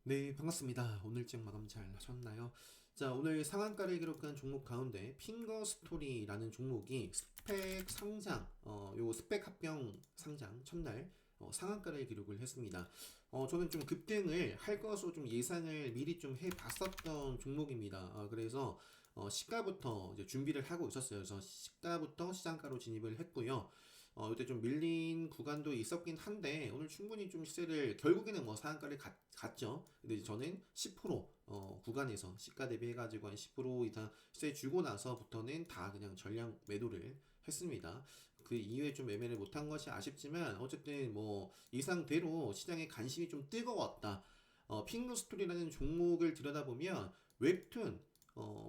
네, 반갑습니다. 오늘 책 마감 잘 하셨나요? 자, 오늘 상한가를 기록한 종목 가운데 핑거 스토리라는 종목이 스펙 상장, 요 스펙 합병 상장 첫날 상한가를 기록을 했습니다. 저는 좀 급등을 할 것으로 좀 예상을 미리 좀 해봤었던 종목입니다. 그래서 시가부터 이제 준비를 하고 있었어요. 그래서 시가부터 시장가로 진입을 했고요. 이때 좀 밀린 구간도 있었긴 한데 오늘 충분히 좀 시세를 결국에는 뭐 상한가를 갔죠. 근데 이제 저는 10% 구간에서 시가 대비해 가지고 한 10% 이상 시세 주고 나서부터는 다 그냥 전량 매도를 했습니다. 그 이후에 좀 매매를 못한 것이 아쉽지만 어쨌든 뭐 예상대로 시장에 관심이 좀 뜨거웠다. 핑크 스토리라는 종목을 들여다보면 웹툰,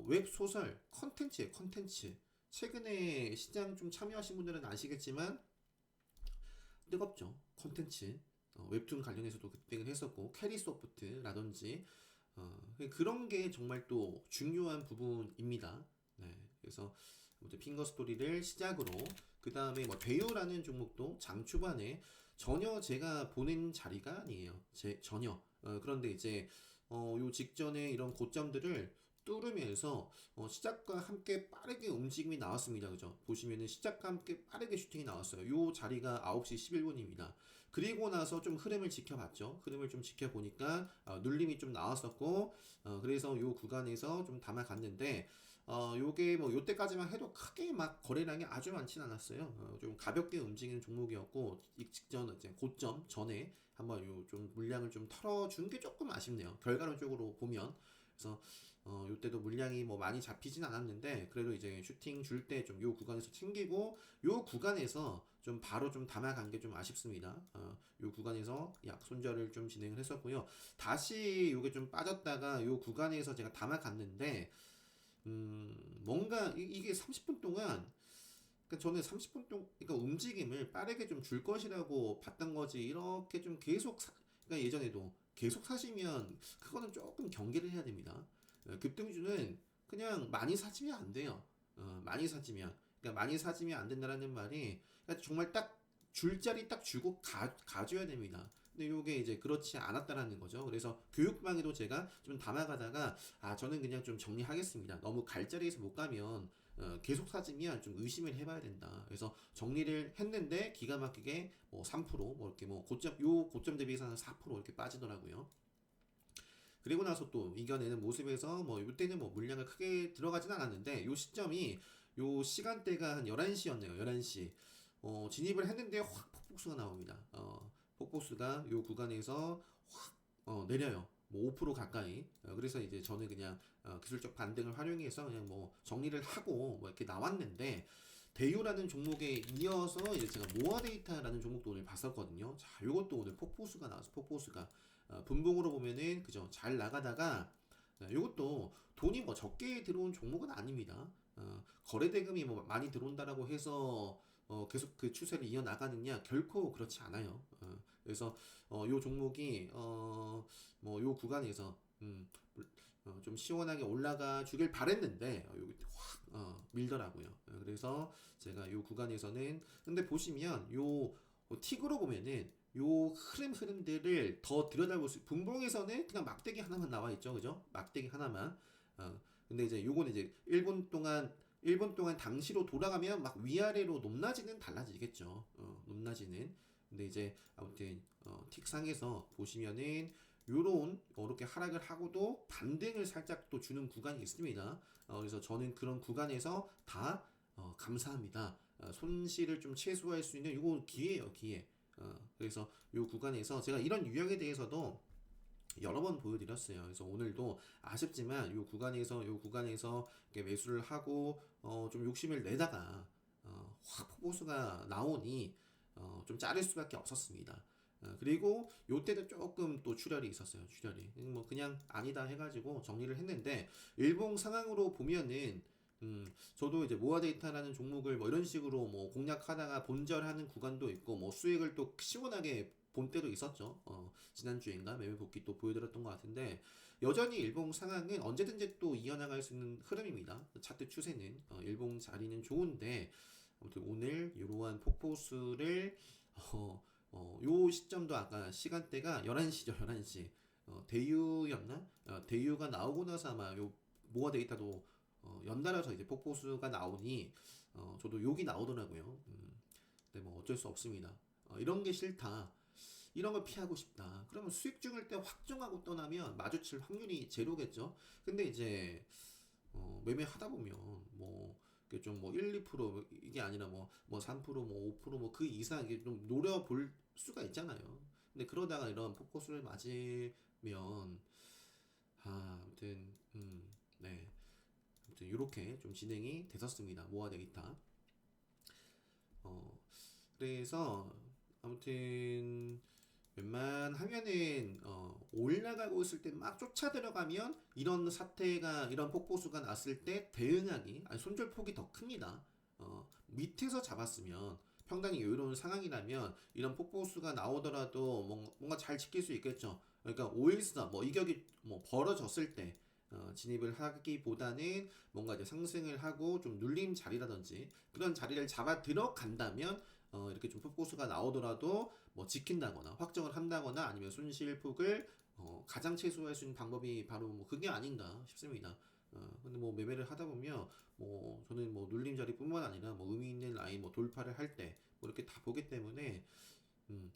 웹소설, 컨텐츠예요, 컨텐츠. 최근에 시장 좀 참여하신 분들은 아시겠지만 뜨겁죠. 콘텐츠. 웹툰 관련해서도 급등을 했었고 캐리소프트라든지 그런 게 정말 또 중요한 부분입니다. 네, 그래서 아무튼 핑거 스토리를 시작으로 그 다음에 뭐 배우라는 종목도 장 초반에 전혀 제가 보는 자리가 아니에요. 전혀. 그런데 이제 요 직전에 이런 고점들을 뚫으면서 시작과 함께 빠르게 움직임이 나왔습니다. 그죠? 보시면은 시작과 함께 빠르게 슈팅이 나왔어요. 요 자리가 9시 11분입니다. 그리고 나서 좀 흐름을 지켜봤죠. 흐름을 좀 지켜보니까 눌림이 좀 나왔었고 그래서 요 구간에서 좀 담아갔는데 요게 뭐 요때까지만 해도 크게 막 거래량이 아주 많진 않았어요. 좀 가볍게 움직이는 종목이었고 이 직전 이제 고점 전에 한번 요 좀 물량을 좀 털어준 게 조금 아쉽네요. 결과론적으로 보면. 그래서 요때도 물량이 뭐 많이 잡히진 않았는데 그래도 이제 슈팅 줄 때 좀 요 구간에서 챙기고 요 구간에서 좀 바로 좀 담아간 게 좀 아쉽습니다. 요 구간에서 약 손절을 좀 진행을 했었고요. 다시 요게 좀 빠졌다가 요 구간에서 제가 담아갔는데 뭔가 이게 30분 동안 그러니까 저는 30분 동안 그러니까 움직임을 빠르게 좀 줄 것이라고 봤던 거지 이렇게 좀 계속 그러니까 예전에도 계속 사시면 그거는 조금 경계를 해야 됩니다. 급등주는 그냥 많이 사지면 안 돼요. 많이 사지면 그러니까 많이 사지면 안 된다라는 말이 그러니까 정말 딱 줄자리 딱 주고 가줘야 됩니다. 근데 요게 이제 그렇지 않았다라는 거죠. 그래서 교육방에도 제가 좀 담아가다가 저는 그냥 좀 정리하겠습니다. 너무 갈 자리에서 못 가면 계속 사지면 좀 의심을 해봐야 된다. 그래서 정리를 했는데 기가 막히게 뭐 3%뭐 이렇게 뭐 고점 대비해서는 4% 이렇게 빠지더라고요. 그리고 나서 또 이겨내는 모습에서 뭐 이때는 뭐 물량을 크게 들어가진 않았는데 요 시점이 요 시간대가 한 11시였네요. 11시. 진입을 했는데 확 폭복수가 나옵니다. 폭복수가 요 구간에서 확 내려요. 뭐 5% 가까이. 그래서 이제 저는 그냥 기술적 반등을 활용해서 그냥 뭐 정리를 하고 뭐 이렇게 나왔는데 대유라는 종목에 이어서 이제 제가 모아데이터라는 종목도 오늘 봤었거든요. 자, 요것도 오늘 폭포수가 나와서 폭포수가 분봉으로 보면은 그죠 잘 나가다가 요것도 돈이 뭐 적게 들어온 종목은 아닙니다. 거래 대금이 뭐 많이 들어온다라고 해서 계속 그 추세를 이어나가느냐 결코 그렇지 않아요. 그래서 요 종목이 뭐 요 구간에서 좀 시원하게 올라가 주길 바랬는데 여기 확 밀더라고요. 그래서 제가 요 구간에서는 근데 보시면 요 틱으로 보면은 요 흐름들을 더 들여다볼 수 분봉에서는 그냥 막대기 하나만 나와 있죠. 그죠? 막대기 하나만. 근데 이제 요거는 이제 1분 동안 당시로 돌아가면 막 위아래로 높낮이는 달라지겠죠. 높낮이는. 근데 이제 아무튼 틱상에서 보시면은 요런 이렇게 하락을 하고도 반등을 살짝 또 주는 구간이 있습니다. 그래서 저는 그런 구간에서 다 감사합니다. 손실을 좀 최소화할 수 있는 이거 기회예요, 기회. 그래서 요 구간에서 제가 이런 유형에 대해서도 여러 번 보여드렸어요. 그래서 오늘도 아쉽지만 요 구간에서 이렇게 매수를 하고 좀 욕심을 내다가 확 포보수가 나오니 좀 자를 수밖에 없었습니다. 그리고 요때도 조금 또 출혈이 있었어요. 출혈이 뭐 그냥 아니다 해가지고 정리를 했는데 일봉 상황으로 보면은 저도 이제 모아 데이터라는 종목을 뭐 이런 식으로 뭐 공략하다가 본절하는 구간도 있고 뭐 수익을 또 시원하게 본 때도 있었죠. 지난주인가 매매 복귀 또 보여드렸던 것 같은데 여전히 일봉 상황은 언제든지 또 이어나갈 수 있는 흐름입니다. 차트 추세는 일봉 자리는 좋은데 아무튼 오늘 이러한 폭포수를 요 시점도 아까 시간대가 11시죠. 11시. 대유였나? 대유가 나오고 나서 아마 요 모아 데이터도 연달아서 이제 폭포수가 나오니 저도 욕이 나오더라고요. 근데 뭐 어쩔 수 없습니다. 이런 게 싫다. 이런 걸 피하고 싶다. 그러면 수익 중일 때 확정하고 떠나면 마주칠 확률이 제로겠죠. 근데 이제 매매하다 보면 뭐 좀 뭐 1, 2% 이게 아니라 뭐 3%, 뭐 5%, 뭐 그 이상 이게 좀 노려볼 수가 있잖아요. 근데 그러다가 이런 폭포수를 맞으면 아무튼 네. 아무튼 이렇게 좀 진행이 됐었습니다. 모아 데이터. 어 그래서 아무튼 웬만하면은 올라가고 있을 때 막 쫓아 들어가면 이런 사태가 이런 폭포수가 났을 때 대응하기 아니 손절폭이 더 큽니다. 밑에서 잡았으면 평당이 여유로운 상황이라면 이런 폭포수가 나오더라도 뭔가 잘 지킬 수 있겠죠. 그러니까 514 뭐 이격이 뭐 벌어졌을 때 진입을 하기보다는 뭔가 이제 상승을 하고 좀 눌림 자리라든지 그런 자리를 잡아 들어간다면 이렇게 좀 폭포수가 나오더라도 뭐 지킨다거나 확정을 한다거나 아니면 손실폭을 가장 최소화할 수 있는 방법이 바로 뭐 그게 아닌가 싶습니다. 근데 뭐 매매를 하다 보면 뭐 저는 뭐 눌림 자리뿐만 아니라 뭐 의미 있는 라인 뭐 돌파를 할 때 뭐 이렇게 다 보기 때문에 음,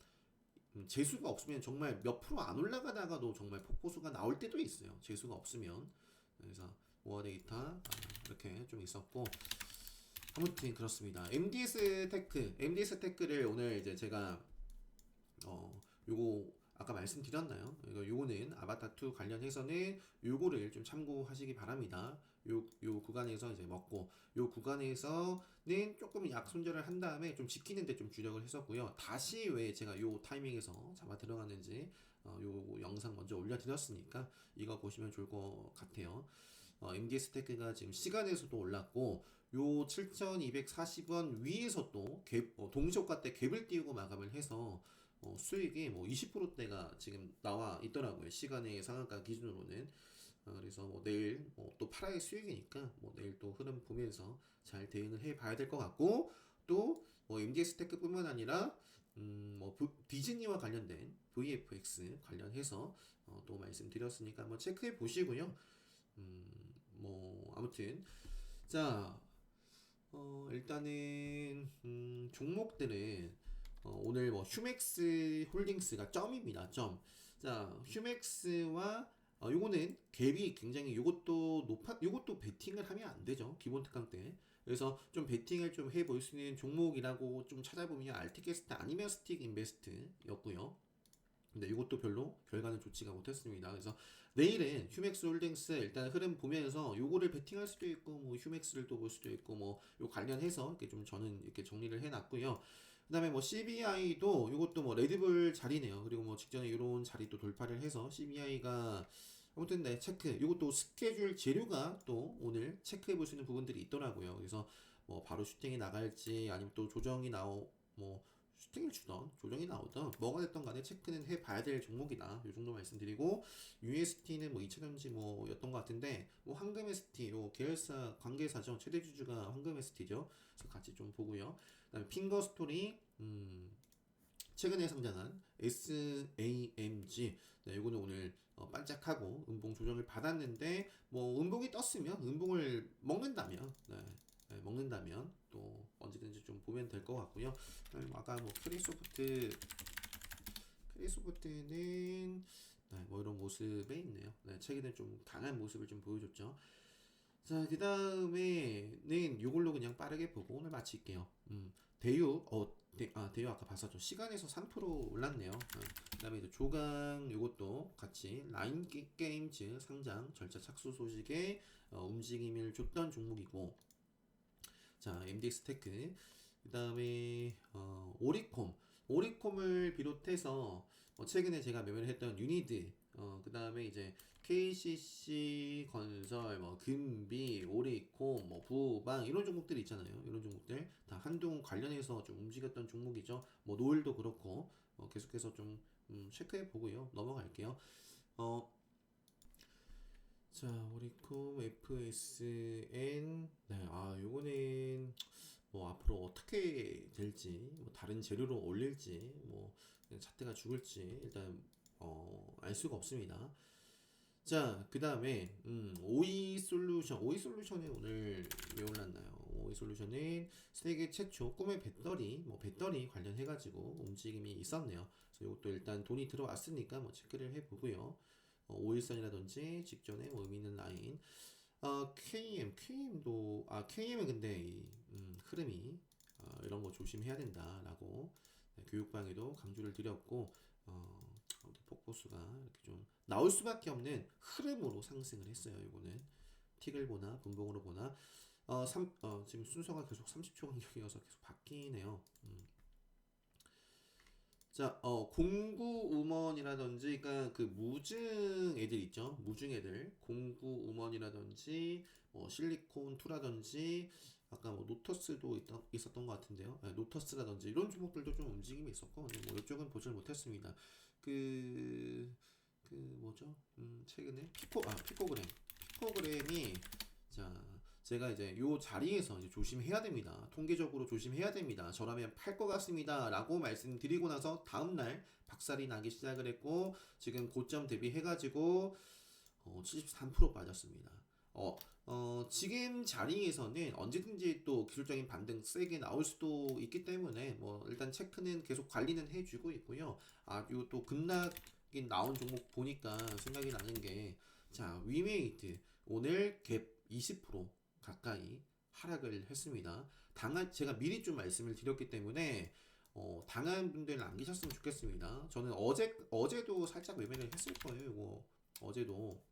재수가 없으면 정말 몇 프로 안 올라가다가도 정말 폭포수가 나올 때도 있어요. 재수가 없으면. 그래서 모아 데이터 이렇게 좀 있었고 아무튼 그렇습니다. MDS 테크를 오늘 이제 제가 요거 아까 말씀드렸나요? 요거는 아바타2 관련해서는 요거를 좀 참고하시기 바랍니다. 요 구간에서 이제 먹고 요 구간에서는 조금 약 손절을 한 다음에 좀 지키는데 좀 주력을 했었고요. 다시 왜 제가 요 타이밍에서 잡아 들어가는지 요 영상 먼저 올려드렸으니까 이거 보시면 좋을 것 같아요. MDS 테크가 지금 시간에서도 올랐고 요 7,240원 위에서 또 동시효과 때 갭을 띄우고 마감을 해서 수익이 뭐 20%대가 지금 나와 있더라고요. 시간의 상한가 기준으로는. 그래서 뭐 내일 또 팔아야 수익이니까 뭐 내일 또 흐름 보면서 잘 대응을 해 봐야 될 것 같고 또 MDS 테크뿐만 아니라 디즈니와 관련된 VFX 관련해서 또 말씀드렸으니까 한번 체크해 보시고요. 뭐 아무튼 자 일단은 종목들은 오늘 뭐 휴맥스 홀딩스가 점입니다. 점. 자, 휴맥스와 요거는 갭이 굉장히 요것도 베팅을 하면 안 되죠. 기본 특강 때. 그래서 좀 베팅을 좀 해볼 수 있는 종목이라고 좀 찾아보면 알티캐스트 아니면 스틱 인베스트였고요. 근데 이것도 별로 결과는 좋지가 못했습니다. 그래서 내일은 휴맥스 홀딩스 일단 흐름 보면서 요거를 베팅할 수도 있고 뭐 휴맥스를 또 볼 수도 있고 뭐 요 관련해서 이렇게 좀 저는 이렇게 정리를 해놨고요. 그다음에 뭐 CBI도 이것도 뭐 레드불 자리네요. 그리고 뭐 직전에 이런 자리도 돌파를 해서 CBI가 아무튼 네 체크. 이것도 스케줄 재료가 또 오늘 체크해 볼 수 있는 부분들이 있더라고요. 그래서 뭐 바로 슈팅이 나갈지 아니면 또 조정이 뭐 슈팅을 주던 조정이 나오던 뭐가 됐던 간에 체크는 해봐야 될 종목이다. 이 정도 말씀드리고 UST는 뭐 2차전지 뭐였던 것 같은데 뭐 황금 ST 요 계열사 관계사죠. 최대 주주가 황금 ST죠. 그래서 같이 좀 보고요. 그다음에 핑거 스토리 최근에 상장한 SAMG 네, 이거는 오늘 반짝하고 음봉 조정을 받았는데 뭐 음봉이 떴으면 음봉을 먹는다면 먹는다면 또 언제든지 좀 보면 될 것 같고요. 아까 뭐 크리소프트는 뭐 이런 모습에 있네요. 네, 최근에 좀 강한 모습을 좀 보여줬죠. 자, 그 다음에는 요걸로 그냥 빠르게 보고 오늘 마칠게요. 대유, 대유 아까 봤었죠. 시간에서 3% 올랐네요. 그 다음에 이제 조강 요것도 같이 라인 게임즈 상장 절차 착수 소식에 움직임을 줬던 종목이고, 자, MDX 테크, 그 다음에 오리콤을 비롯해서 최근에 제가 매매를 했던 유니드, 그 다음에 이제 KCC 건설, 뭐 금비, 오리콤, 뭐 부방 이런 종목들 있잖아요. 이런 종목들 다 한동 관련해서 좀 움직였던 종목이죠. 뭐 노을도 그렇고 계속해서 좀 체크해 보고요. 넘어갈게요. 자, 오리콤, FSN, 네, 요거는 뭐 앞으로 어떻게 될지, 뭐 다른 재료로 올릴지, 뭐 그냥 차트가 죽을지 일단 알 수가 없습니다. 자, 그 다음에 오이 솔루션이 오늘 왜 올랐나요? 오이 솔루션은 세계 최초 꿈의 배터리, 뭐 배터리 관련해가지고 움직임이 있었네요. 그래서 이것도 일단 돈이 들어왔으니까 뭐 체크를 해보고요. 오일선이라든지 직전에 뭐 의미 있는 라인, KM은 근데 흐름이 이런 거 조심해야 된다라고 교육방에도 강조를 드렸고, 아무튼 폭포수가 이렇게 좀 나올 수밖에 없는 흐름으로 상승을 했어요. 이거는 틱을 보나 분봉으로 보나 지금 순서가 계속 30초 간격이어서 계속 바뀌네요. 자, 공구 우먼이라든지, 그러니까 그 무증 애들 있죠. 무증 애들, 공구 우먼이라든지, 실리콘 투라든지, 아까 뭐 노터스도 있었던 것 같은데요. 네, 노터스라든지 이런 종목들도 좀 움직임이 있었고, 근데 뭐 이쪽은 보질 못했습니다. 그, 뭐죠? 최근에 피코그램이, 자, 제가 이제 요 자리에서 이제 조심해야 됩니다. 통계적으로 조심해야 됩니다. 저라면 팔 것 같습니다. 라고 말씀드리고 나서 다음날 박살이 나기 시작을 했고, 지금 고점 대비해가지고, 73% 빠졌습니다. 지금 자리에서는 언제든지 또 기술적인 반등 세게 나올 수도 있기 때문에, 뭐, 일단 체크는 계속 관리는 해주고 있고요. 요 또 급락이 나온 종목 보니까 생각이 나는 게, 자, 위메이트. 오늘 갭 20% 가까이 하락을 했습니다. 제가 미리 좀 말씀을 드렸기 때문에 당한 분들은 안 계셨으면 좋겠습니다. 저는 어제도 살짝 매매를 했을 거예요. 이거 어제도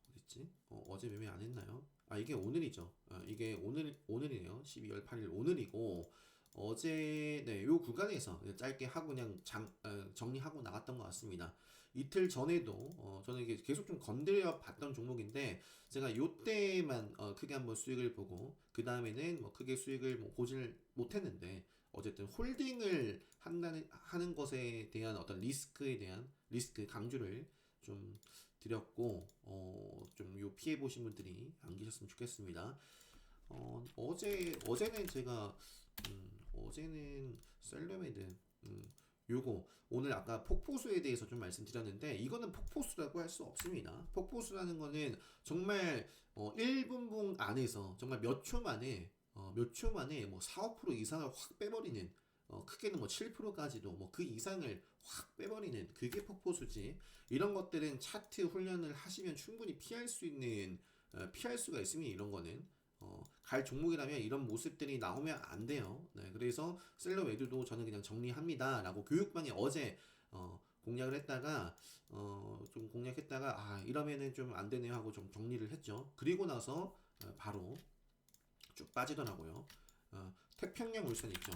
어딨지? 어제 매매 안 했나요? 이게 오늘이죠. 이게 오늘이네요. 12월 8일 오늘이고, 어제 네, 요 구간에서 짧게 하고 그냥 정리하고 나갔던 것 같습니다. 이틀 전에도 저는 이게 계속 좀 건드려 봤던 종목인데, 제가 요때만 크게 한번 수익을 보고 그 다음에는 뭐 크게 수익을 뭐 보질 못했는데, 어쨌든 홀딩을 하는 것에 대한 어떤 리스크 강조를 좀 드렸고, 좀 요 피해 보신 분들이 안 계셨으면 좋겠습니다. 어제는 제가 어제는 셀러메드 요거 오늘 아까 폭포수에 대해서 좀 말씀드렸는데, 이거는 폭포수라고 할 수 없습니다. 폭포수라는 거는 정말 1분봉 안에서 정말 몇 초 만에 뭐 4, 5% 이상을 확 빼버리는, 크게는 뭐 7%까지도 뭐 그 이상을 확 빼버리는 그게 폭포수지. 이런 것들은 차트 훈련을 하시면 충분히 피할 수가 있습니다. 이런 거는 갈 종목이라면 이런 모습들이 나오면 안 돼요. 네, 그래서 셀러 매도도 저는 그냥 정리합니다 라고 교육방에 어제 공략을 했다가 좀 공략했다가 이러면은 좀 안 되네요 하고 좀 정리를 했죠. 그리고 나서 바로 쭉 빠지더라고요. 태평양 물산 있죠.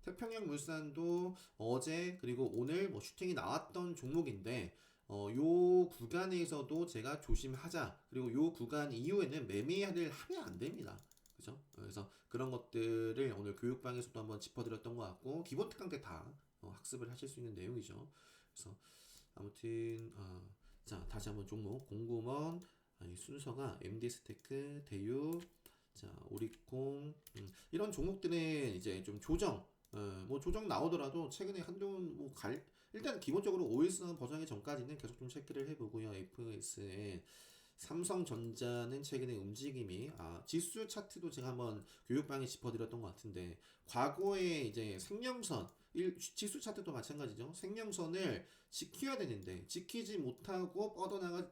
태평양 물산도 어제 그리고 오늘 뭐 슈팅이 나왔던 종목인데, 요 구간에서도 제가 조심하자. 그리고 요 구간 이후에는 매매를 하면 안 됩니다. 그죠? 그래서 그런 것들을 오늘 교육방에서도 한번 짚어드렸던 것 같고, 기본 특강 때 다 학습을 하실 수 있는 내용이죠. 그래서 아무튼 자, 다시 한번 종목 공구먼, 순서가 MD스테크, 대유, 자, 오리콩, 이런 종목들은 이제 좀 뭐 조정 나오더라도 최근에 한동안 일단 기본적으로 오일선 버전이 전까지는 계속 좀 체크를 해보고요. FSN, 삼성전자는 최근에 움직임이, 지수 차트도 제가 한번 교육방에 짚어드렸던 것 같은데, 과거에 이제 지수 차트도 마찬가지죠. 생명선을 지켜야 되는데 지키지 못하고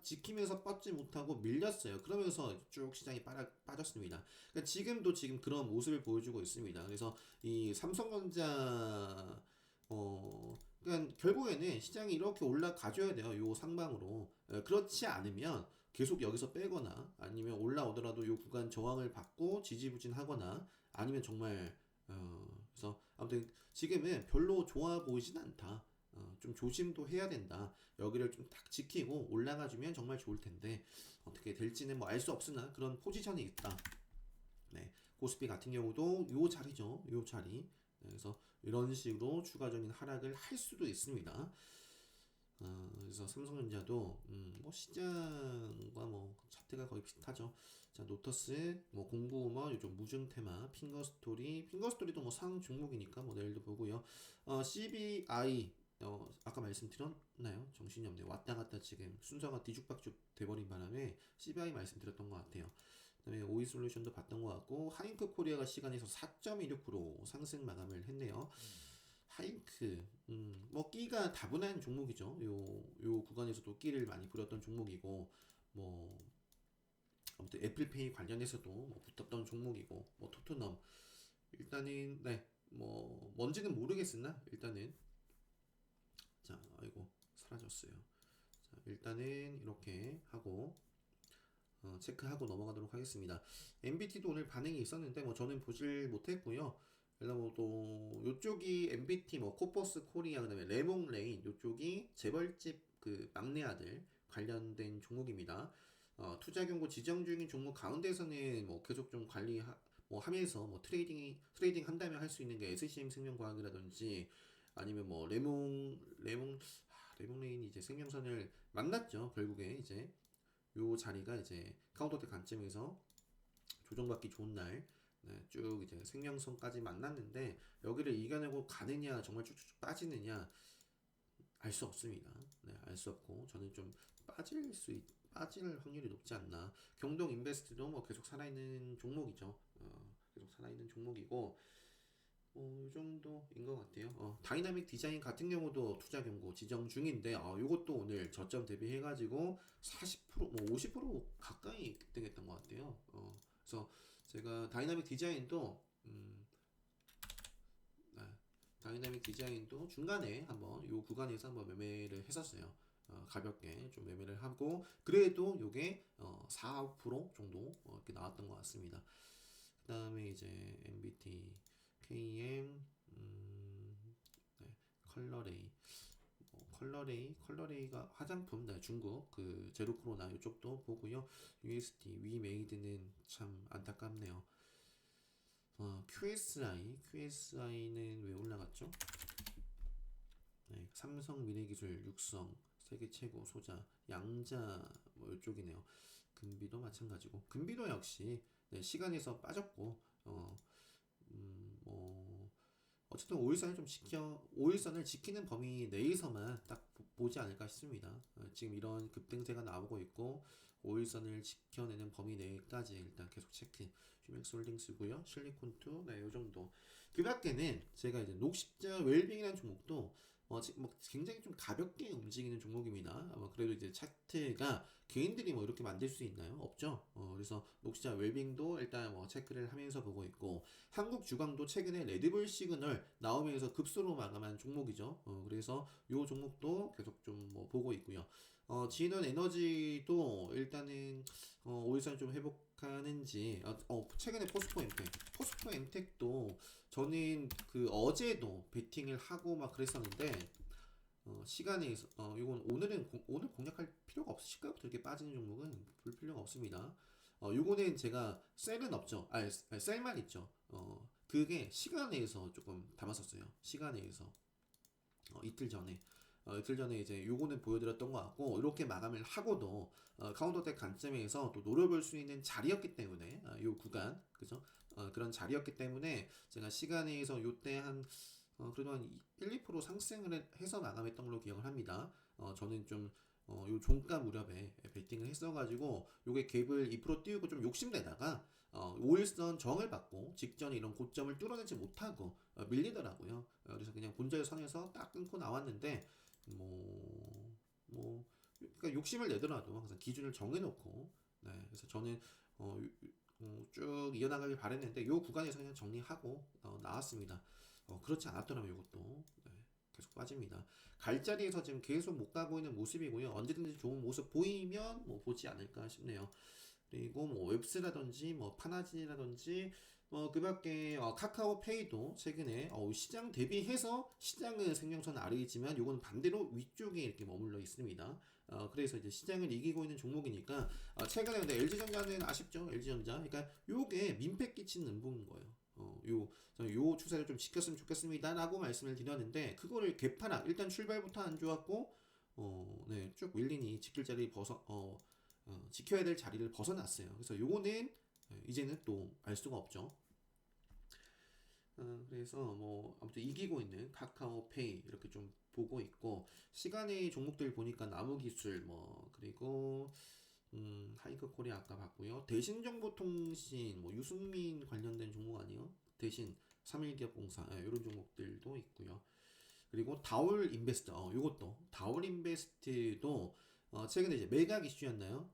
지키면서 뻗지 못하고 밀렸어요. 그러면서 쭉 시장이 빠졌습니다. 그러니까 지금 그런 모습을 보여주고 있습니다. 그래서 이 삼성전자 그러니까 결국에는 시장이 이렇게 올라가줘야 돼요. 요 상방으로. 그렇지 않으면 계속 여기서 빼거나, 아니면 올라오더라도 요 구간 저항을 받고 지지부진하거나, 아니면 정말 그래서 아무튼 지금은 별로 좋아 보이진 않다. 좀 조심도 해야 된다. 여기를 좀 딱 지키고 올라가주면 정말 좋을 텐데, 어떻게 될지는 뭐 알 수 없으나 그런 포지션이 있다. 네, 코스피 같은 경우도 요 자리죠. 요 자리. 네, 그래서 이런 식으로 추가적인 하락을 할 수도 있습니다. 그래서 삼성전자도 뭐 시장과 뭐 차트가 거의 비슷하죠. 자, 노터스, 뭐 공구우먼, 요즘 무증테마, 핑거스토리도 뭐 상 종목이니까 뭐 내일도 보고요. CBI, 아까 말씀드렸나요? 정신이 없네요. 왔다 갔다 지금 순서가 뒤죽박죽 돼버린 바람에 CBI 말씀드렸던 것 같아요. 그다음에 오이솔루션도 봤던 것 같고 하잉크 코리아가 시간에서 4.16% 상승 마감을 했네요. 하잉크, 뭐 끼가 다분한 종목이죠. 요 구간에서도 끼를 많이 부렸던 종목이고, 뭐 아무튼 애플페이 관련해서도 뭐 붙었던 종목이고, 뭐 토트넘 일단은 네, 뭐 뭔지는 모르겠으나 일단은 자, 아이고 사라졌어요. 자, 일단은 이렇게 하고 체크하고 넘어가도록 하겠습니다. MBT도 오늘 반응이 있었는데 뭐 저는 보질 못했고요. 일단 뭐또 요쪽이 MBT 뭐 코퍼스 코리아 그다음에 레몽레인 요쪽이 재벌집 그 막내 아들 관련된 종목입니다. 투자 경고 지정 중인 종목 가운데서는 뭐 계속 좀 뭐 하면서 뭐 트레이딩 한다면 할 수 있는 게 SCM 생명과학이라든지 아니면 뭐 레몽레인이 이제 생명선을 만났죠. 결국에 이제 요 자리가 이제 카운터대 관점에서 조정받기 좋은 날, 네, 쭉 이제 생명선까지 만났는데 여기를 이겨내고 가느냐 정말 쭉쭉 빠지느냐 알 수 없습니다. 네, 알 수 없고 저는 좀 빠질 확률이 높지 않나. 경동 인베스트도 뭐 계속 살아있는 종목이죠. 계속 살아있는 종목이고 이 정도인 것 같아요. 다이나믹 디자인 같은 경우도 투자 경고 지정 중인데, 요것도 오늘 저점 대비해가지고 40%, 뭐 50% 가까이 급등했던 것 같아요. 그래서 제가 다이나믹 디자인도, 네, 다이나믹 디자인도 중간에 한번 요 구간에서 한번 매매를 했었어요. 가볍게 좀 매매를 하고, 그래도 요게 4, 5% 정도 이렇게 나왔던 것 같습니다. 그 다음에 이제 MBT KM 네, 컬러레이가 화장품 네, 중국 그 제로 코로나 이쪽도 보고요. USD 위메이드는 참 안타깝네요. QSI는 왜 올라갔죠? 네, 삼성 미래기술 육성 세계 최고 소자 양자 뭐 이쪽이네요. 금비도 마찬가지고 금비도 역시 네, 시간에서 빠졌고 뭐 어쨌든 5일선을 지키는 범위 내에서만 딱 보지 않을까 싶습니다. 지금 이런 급등세가 나오고 있고 5일선을 지켜내는 범위 내까지 일단 계속 체크. 휴맥스홀딩스고요. 실리콘2 네, 요 정도. 그 밖에는 제가 이제 녹십자 웰빙이라는 종목도 뭐 굉장히 좀 가볍게 움직이는 종목입니다. 그래도 이제 차트가 개인들이 뭐 이렇게 만들 수 있나요? 없죠. 그래서 녹십자 웰빙도 일단 뭐 체크를 하면서 보고 있고 한국 주광도 최근에 레드불 시그널 나오면서 급소로 마감한 종목이죠. 그래서 요 종목도 계속 좀 뭐 보고 있고요. 진원 에너지도 일단은 5일선 좀 회복하는지 최근에 포스코 엠텍도 저는 그 어제도 베팅을 하고 막 그랬었는데 시간에 이건 오늘 공략할 필요가 없으실까요? 이렇게 빠지는 종목은 볼 필요가 없습니다. 요거는 제가 셀은 없죠. 셀만 있죠. 그게 시간에서 조금 담았었어요. 시간에서 이틀 전에 이제 요거는 보여드렸던 것 같고 이렇게 마감을 하고도 카운터텍 관점에서 또 노려볼 수 있는 자리였기 때문에 요 구간 그죠? 그런 자리였기 때문에 제가 시간에서 요때 그래도 한 1, 2% 상승을 해서 마감했던 걸로 기억을 합니다. 저는 좀 요 종가 무렵에 베팅을 했어가지고 요게 갭을 2% 띄우고 좀 욕심내다가 5일선 정을 받고 직전에 이런 고점을 뚫어내지 못하고 밀리더라고요. 그래서 그냥 본절 선에서 딱 끊고 나왔는데 그러니까 욕심을 내더라도 항상 기준을 정해놓고 네, 그래서 저는 쭉 이어나가길 바랬는데 요 구간에서 그냥 정리하고 나왔습니다. 그렇지 않았더라면 이것도 네, 계속 빠집니다. 갈 자리에서 지금 계속 못 가고 있는 모습이고요. 언제든지 좋은 모습 보이면 뭐 보지 않을까 싶네요. 그리고 뭐 웹스라든지 뭐 파나진이라든지 그밖에 카카오페이도 최근에 시장 대비해서 시장은 생명선 아래이지만 요거는 반대로 위쪽에 이렇게 머물러 있습니다. 그래서 이제 시장을 이기고 있는 종목이니까 최근에 근데 LG전자는 아쉽죠. LG전자. 그러니까 요게 민폐 끼치는 음봉인 거예요. 요 추세를 좀 지켰으면 좋겠습니다라고 말씀을 드렸는데 그거를 개파락 일단 출발부터 안 좋았고 네, 쭉 윌린이 지킬 자리 지켜야 될 자리를 벗어났어요. 그래서 요거는 이제는 또 알 수가 없죠. 그래서 뭐 아무튼 이기고 있는 카카오페이 이렇게 좀 보고 있고, 시간의 종목들 보니까 나무기술 그리고 하이크 코리아 아까 봤고요. 대신정보통신 유승민 관련된 종목 아니요? 대신 3일기업공사 이런 종목들도 있고요. 그리고 다올 인베스트 요것도 다올 인베스트도 최근에 이제 매각 이슈였나요?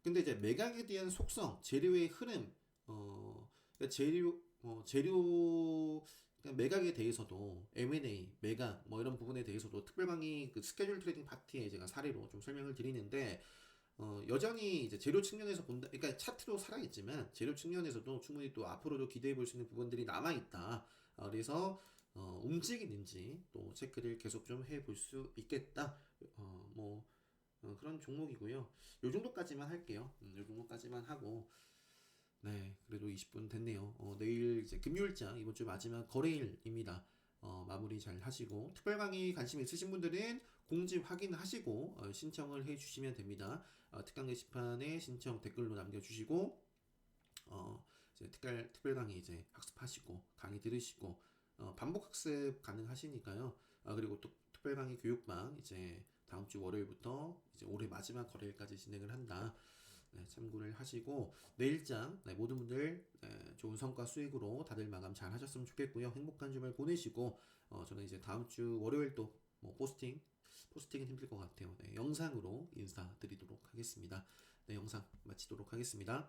근데 이제 매각에 대한 속성, 재료의 흐름, 그러니까 재료 그러니까 매각에 대해서도 M&A, 매각 이런 부분에 대해서도 특별방이 그 스케줄 트레이딩 파티에 제가 사례로 좀 설명을 드리는데 여전히 이제 재료 측면에서 본다, 그러니까 차트도 살아있지만 재료 측면에서도 충분히 또 앞으로도 기대해 볼 수 있는 부분들이 남아 있다. 그래서 움직이는지 또 체크를 계속 좀 해볼 수 있겠다. 그런 종목이고요. 요 정도까지만 할게요. 요 정도까지만 하고, 네, 그래도 20분 됐네요. 내일 이제 금요일장 이번 주 마지막 거래일입니다. 마무리 잘 하시고 특별강의 관심 있으신 분들은 공지 확인하시고 신청을 해주시면 됩니다. 특강 게시판에 신청 댓글로 남겨주시고 이제 특별강의 이제 학습하시고 강의 들으시고 반복 학습 가능하시니까요. 그리고 또 특별강의 교육방 이제 다음 주 월요일부터 이제 올해 마지막 거래일까지 진행을 한다. 네, 참고를 하시고 내일장 모든 분들 좋은 성과 수익으로 다들 마감 잘 하셨으면 좋겠고요. 행복한 주말 보내시고 저는 이제 다음 주 월요일 또 포스팅은 힘들 것 같아요. 네, 영상으로 인사드리도록 하겠습니다. 네, 영상 마치도록 하겠습니다.